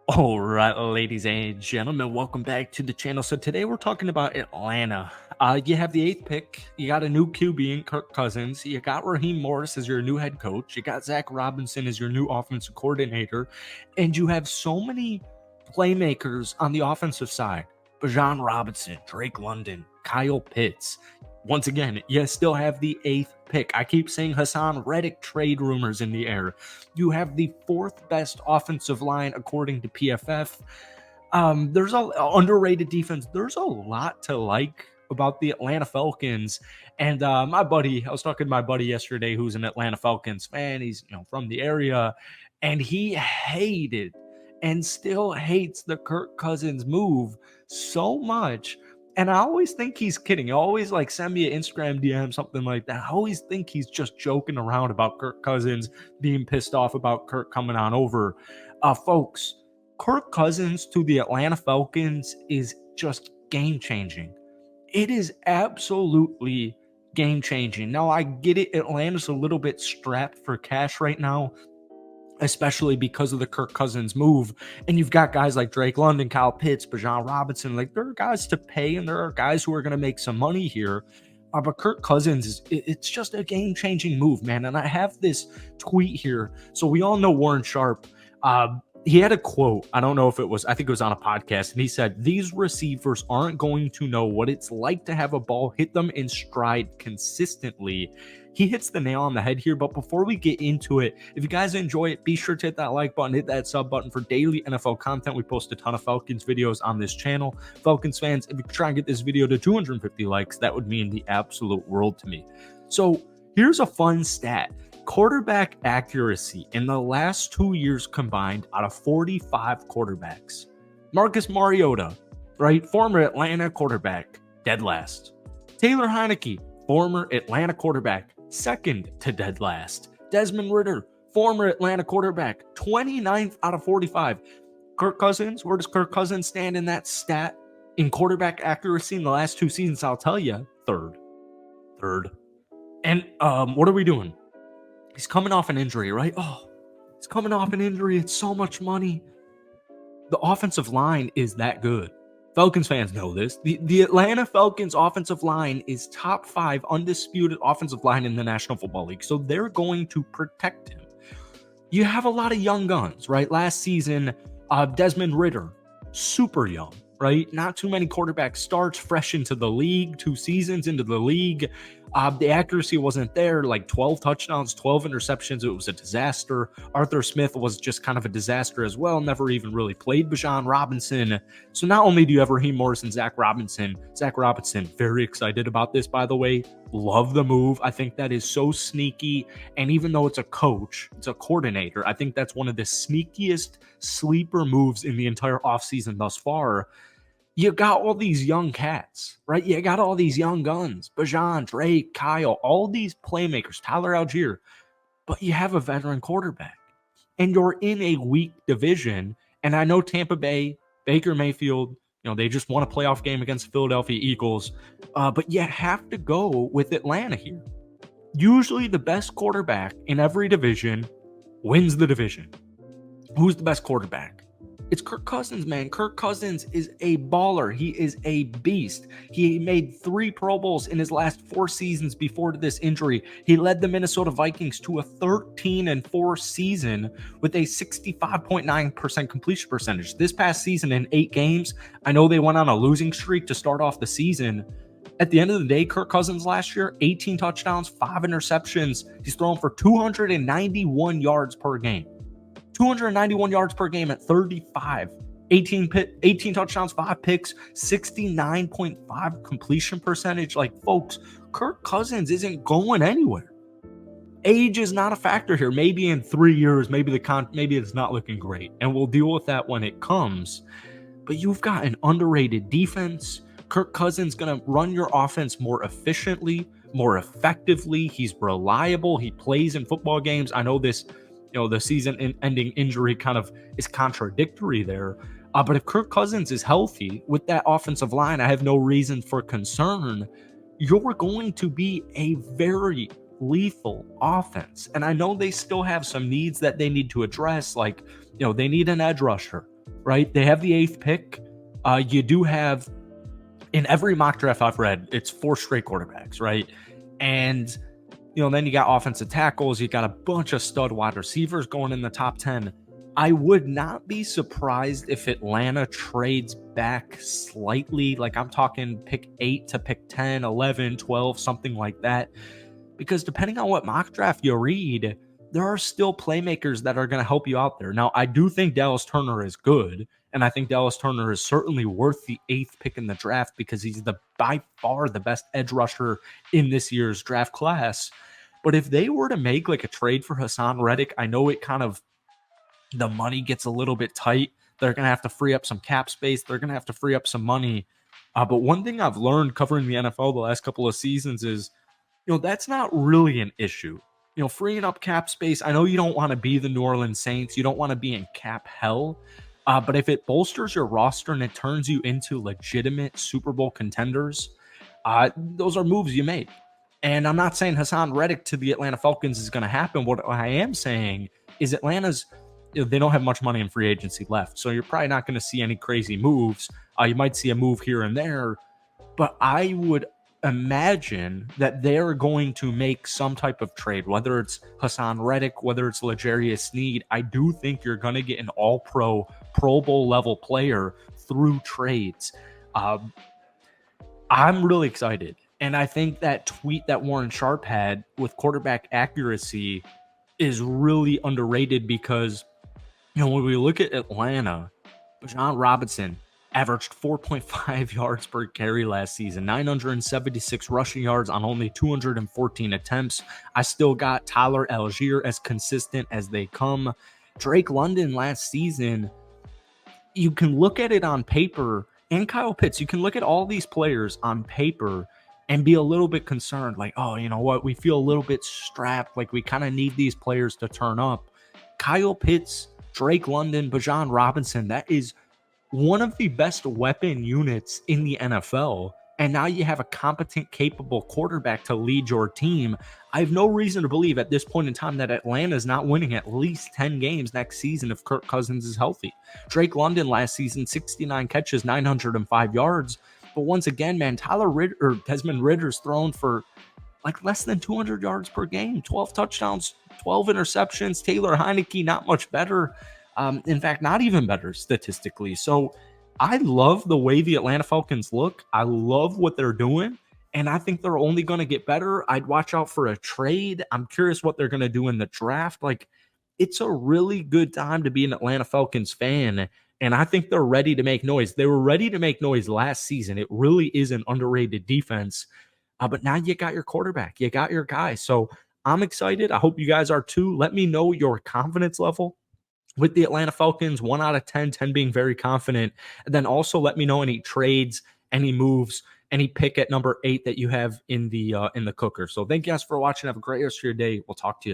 All right, ladies and gentlemen, welcome back to the channel. So today we're talking about Atlanta. You have the eighth pick. You got a new QB in Kirk Cousins. You got Raheem Morris as your new head coach. You got Zach Robinson as your new offensive coordinator, and you have so many playmakers on the offensive side: Bijan Robinson, Drake London, Kyle Pitts. Once again, you still have the eighth pick. I keep saying Hassan Reddick trade rumors in the air. You have the fourth best offensive line according to PFF. There's a underrated defense. There's a lot to like about the Atlanta Falcons. And I was talking to my buddy yesterday, who's an Atlanta Falcons fan. He's from the area, and he hated and still hates the Kirk Cousins move so much. And I always think he's kidding. He'll always send me an Instagram DM, something like that. I always think he's just joking around about Kirk Cousins being pissed off about Kirk coming on over. Folks, Kirk Cousins to the Atlanta Falcons is just game changing. It is absolutely game changing. Now, I get it. Atlanta's a little bit strapped for cash right now, especially because of the Kirk Cousins move. And you've got guys like Drake London, Kyle Pitts, Bijan Robinson. There are guys to pay, and there are guys who are going to make some money here. But Kirk Cousins, it's just a game-changing move, man. And I have this tweet here. So we all know Warren Sharp. He had a quote. I don't know if I think it was on a podcast. And he said, "These receivers aren't going to know what it's like to have a ball hit them in stride consistently." He hits the nail on the head here. But before we get into it, if you guys enjoy it, be sure to hit that like button, hit that sub button for daily NFL content. We post a ton of Falcons videos on this channel. Falcons fans, if you could try and get this video to 250 likes, that would mean the absolute world to me. So here's a fun stat. Quarterback accuracy in the last 2 years combined out of 45 quarterbacks. Marcus Mariota, right? Former Atlanta quarterback, dead last. Taylor Heineke, former Atlanta quarterback, second to dead last. Desmond Ridder, former Atlanta quarterback, 29th out of 45. Kirk Cousins, where does Kirk Cousins stand in that stat in quarterback accuracy in the last 2 seasons? I'll tell you, third. And what are we doing? He's coming off an injury, right? Oh, he's coming off an injury. It's so much money. The offensive line is that good. Falcons fans know this. The Atlanta Falcons offensive line is top 5 undisputed offensive line in the National Football League. So they're going to protect him. You have a lot of young guns, right? Last season, Desmond Ridder, super young, right? Not too many quarterback starts, fresh into the league, 2 seasons into the league. The accuracy wasn't there, 12 touchdowns, 12 interceptions. It was a disaster. Arthur Smith was just kind of a disaster as well. Never even really played Bijan Robinson. So not only do you have Raheem Morris and Zach Robinson, very excited about this, by the way. Love the move. I think that is so sneaky. And even though it's a coach, it's a coordinator, I think that's one of the sneakiest sleeper moves in the entire offseason thus far. You got all these young cats, right? You got all these young guns, Bijan, Drake, Kyle, all these playmakers, Tyler Algier, but you have a veteran quarterback, and you're in a weak division. And I know Tampa Bay, Baker Mayfield, they just won a playoff game against the Philadelphia Eagles, but you have to go with Atlanta here. Usually the best quarterback in every division wins the division. Who's the best quarterback? It's Kirk Cousins, man. Kirk Cousins is a baller. He is a beast. He made 3 Pro Bowls in his last 4 seasons before this injury. He led the Minnesota Vikings to a 13-4 season with a 65.9% completion percentage. This past season in 8 games, I know they went on a losing streak to start off the season. At the end of the day, Kirk Cousins last year, 18 touchdowns, 5 interceptions. He's thrown for 291 yards per game. 291 yards per game at 35, 18 touchdowns, 5 picks, 69.5 completion percentage. Folks, Kirk Cousins isn't going anywhere. Age is not a factor here. Maybe in 3 years, maybe it's not looking great, and we'll deal with that when it comes. But you've got an underrated defense. Kirk Cousins going to run your offense more efficiently, more effectively. He's reliable. He plays in football games. I know this. The season-ending injury kind of is contradictory there. But if Kirk Cousins is healthy with that offensive line, I have no reason for concern. You're going to be a very lethal offense. And I know they still have some needs that they need to address. They need an edge rusher. right? They have the eighth pick. You do have, in every mock draft I've read, it's 4 straight quarterbacks, right? And then you got offensive tackles, you got a bunch of stud wide receivers going in the top 10. I would not be surprised if Atlanta trades back slightly. Like I'm talking pick 8 to pick 10, 11, 12, something like that. Because depending on what mock draft you read, there are still playmakers that are going to help you out there. Now, I do think Dallas Turner is good, and I think Dallas Turner is certainly worth the 8th pick in the draft because he's by far the best edge rusher in this year's draft class. But if they were to make like a trade for Hassan Reddick, I know the money gets a little bit tight. They're going to have to free up some cap space. They're going to have to free up some money. But one thing I've learned covering the NFL the last couple of seasons is, that's not really an issue. Freeing up cap space, I know you don't want to be the New Orleans Saints. You don't want to be in cap hell. But if it bolsters your roster and it turns you into legitimate Super Bowl contenders, those are moves you make. And I'm not saying Hassan Reddick to the Atlanta Falcons is going to happen. What I am saying is Atlanta's, they don't have much money in free agency left. So you're probably not going to see any crazy moves. You might see a move here and there. But I would imagine that they're going to make some type of trade, whether it's Hassan Reddick, whether it's L'Jarius Sneed. I do think you're going to get an all-pro, Pro Bowl level player through trades. I'm really excited. And I think that tweet that Warren Sharp had with quarterback accuracy is really underrated because, when we look at Atlanta, Bijan Robinson averaged 4.5 yards per carry last season, 976 rushing yards on only 214 attempts. I still got Tyler Algier as consistent as they come. Drake London last season, you can look at it on paper, and Kyle Pitts, you can look at all these players on paper and be a little bit concerned, like, oh, you know what, we feel a little bit strapped, like we kind of need these players to turn up. Kyle Pitts, Drake London, Bijan Robinson, that is one of the best weapon units in the NFL. And now you have a competent, capable quarterback to lead your team. I have no reason to believe at this point in time that Atlanta is not winning at least 10 games next season if Kirk Cousins is healthy. Drake London last season, 69 catches, 905 yards. But once again, man, Desmond Ritter's thrown for like less than 200 yards per game, 12 touchdowns, 12 interceptions. Taylor Heineke, not much better. In fact, not even better statistically. So I love the way the Atlanta Falcons look. I love what they're doing, and I think they're only going to get better. I'd watch out for a trade. I'm curious what they're going to do in the draft. Like, it's a really good time to be an Atlanta Falcons fan, and I think they're ready to make noise. They were ready to make noise last season. It really is an underrated defense, but now you got your quarterback. You got your guy. So I'm excited. I hope you guys are too. Let me know your confidence level with the Atlanta Falcons, 1 out of 10, 10 being very confident. And then also let me know any trades, any moves, any pick at number 8 that you have in the cooker. So thank you guys for watching. Have a great rest of your day. We'll talk to you soon.